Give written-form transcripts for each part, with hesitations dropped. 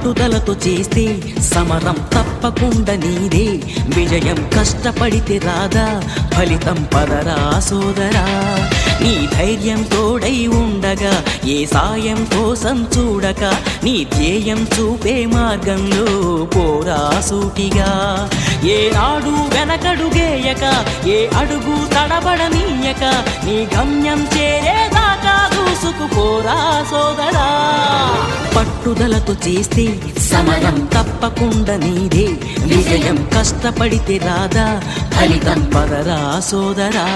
పట్టుదలతో చేస్తే సమరం తప్పకుండా నీదే, విజయం కష్టపడితే రాదా ఫలితం పదరా సోదరా. నీ ధైర్యం తోడై ఉండగా ఏ సాయం కోసం చూడక, నీ ధ్యేయం చూపే మార్గంలో పోరా సూటిగా. ఏ నాడు వెనకడుగేయక, ఏ అడుగు తడబడనీయక, నీ గమ్యం చేరేదాకా దూసుకుపోరా సోదరా. పట్టుదలతో చేస్తే సమరం తప్పకుండా నీదే, విజయం కష్టపడితే రాదా ఫలితం పదరా సోదరా.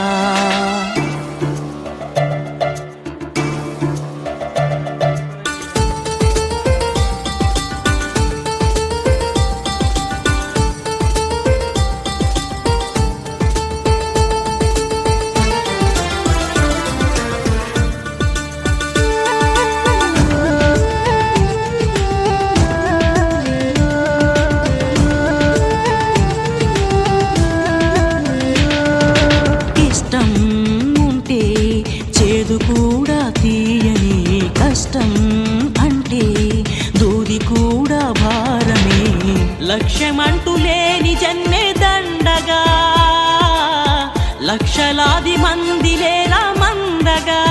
కూడా తీయని కష్టం అంటే దూది కూడా భారమే, లక్ష్యమంటూ లేని జన్మే దండగా, లక్షలాది మంది లేరా మందగా.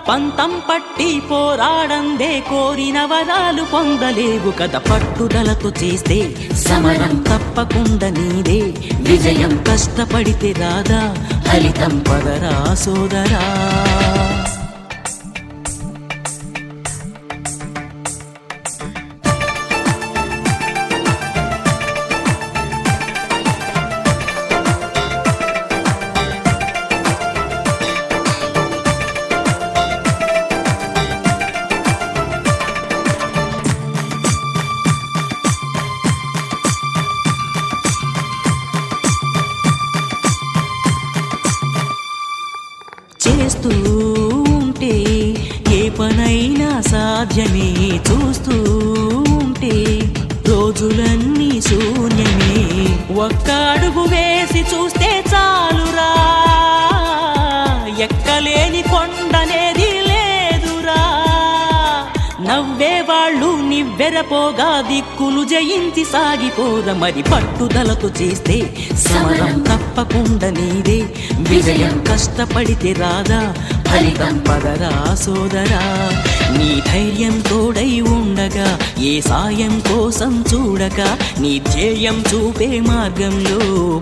పంతం పట్టి పోరాడందే కోరిన వరాలు పొందలేవు కదా. పట్టుదలతో చేస్తే సమరం తప్పకుండా నీదే, విజయం కష్టపడితే రాదా ఫలితం పదరా సోదరా. చేస్తూ ఉంటే ఏ పనైనా సాధ్యమే, చూస్తూ ఉంటే రోజులన్నీ శూన్యమే. ఒక్క అడుగు వేసి చూస్తే చాలురా, ఎక్కలేని కొండనేది లేదురా. నవ్వేవాళ్ళు నివ్వెరపోగా దిక్కులు జయించి సాగిపోర. మరి పట్టుదలతో చేస్తే సమరం తప్పకుండా నీదే, విజయం కష్టపడితే రాదా ఫలితం పదరా సోదరా. నీ ధైర్యం తోడై ఉండగా ఏ సాయం కోసం చూడక, నీ ధ్యేయం చూపే మార్గంలో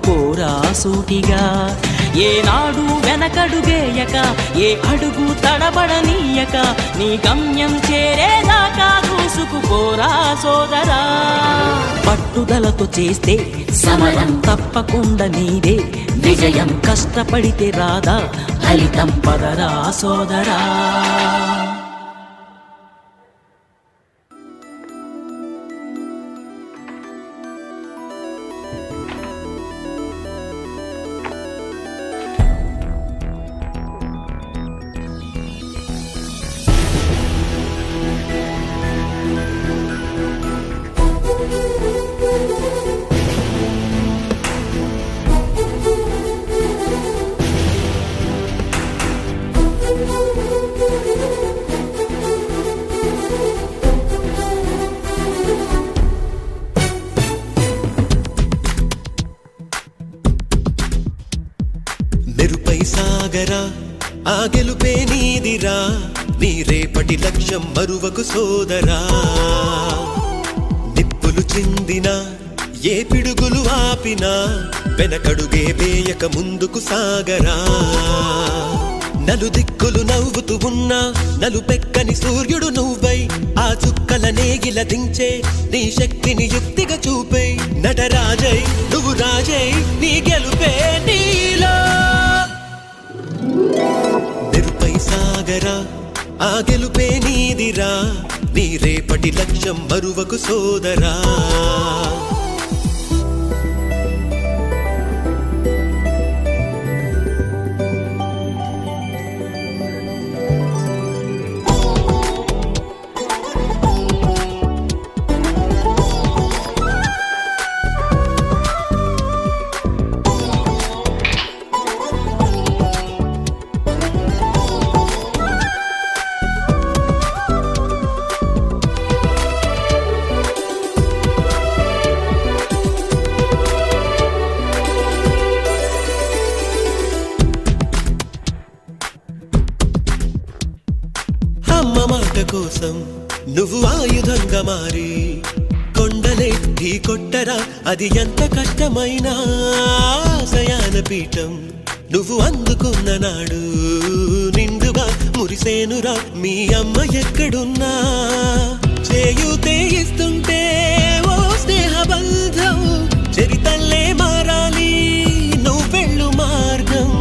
పోరా సూటిగా. ఏ నాడు వెనకడుగేయక, ఏ అడుగు తడబడనీయక, నీ గమ్యం చేరేదాకా దూసుకుపోరా సోదరా. పట్టుదలతో చేస్తే సమరం తప్పకుండా నీదే, విజయం కష్టపడితే రాదా ఫలితం పదరా సోదరా. మెరుపై సాగరా ఆ గెలుపే నీదిరా, నీ రేపటి లక్ష్యం మరువకు సోదరా. నిప్పులు చిందినా ఏ పిడుగులు ఆపినా, వెనకడుగే వేయక ముందుకు సాగరా. నలుదిక్కులు నవ్వుతూ ఉన్నా నలుపెక్కని సూర్యుడు నువ్వై, ఆ చుక్కల నేగిల దించే నీ శక్తిని యుక్తిగా చూపై. నటరాజై నువ్వు రాజై, నీ గెలుపే నీలో. మెరుపై సాగరా ఆ గెలుపే నీదిరా, నీ రేపటి లక్ష్యం మరువకు సోదరా. కోసం నువ్వు ఆయుధంగా మారి కొండలే ఢీ కొట్టరా అది ఎంత కష్టమైనా ఆశయాన పీఠం నువ్వు అందుకున్న నాడు నిండుగా మురిసేనురా మీ అమ్మ ఎక్కడున్నా చేయూతే ఇస్తుంటే ఓ స్నేహ బంధం చరితల్లే మారాలి నువ్వెళ్ళు మార్గం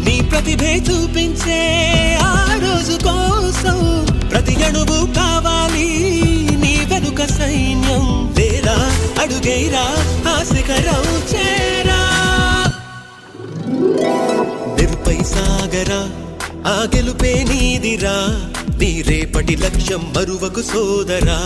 నీ ప్రతిభే చూపించే ఆ రోజు కోసం ప్రతి అణువు కావాలి నీ వెనుక సైన్యం లేరా అడుగైరా ఆ శిఖరం చేరా నిరుపై సాగరా ఆ గెలుపే నీదిరా నీ రేపటి లక్ష్యం మరువకు సోదరా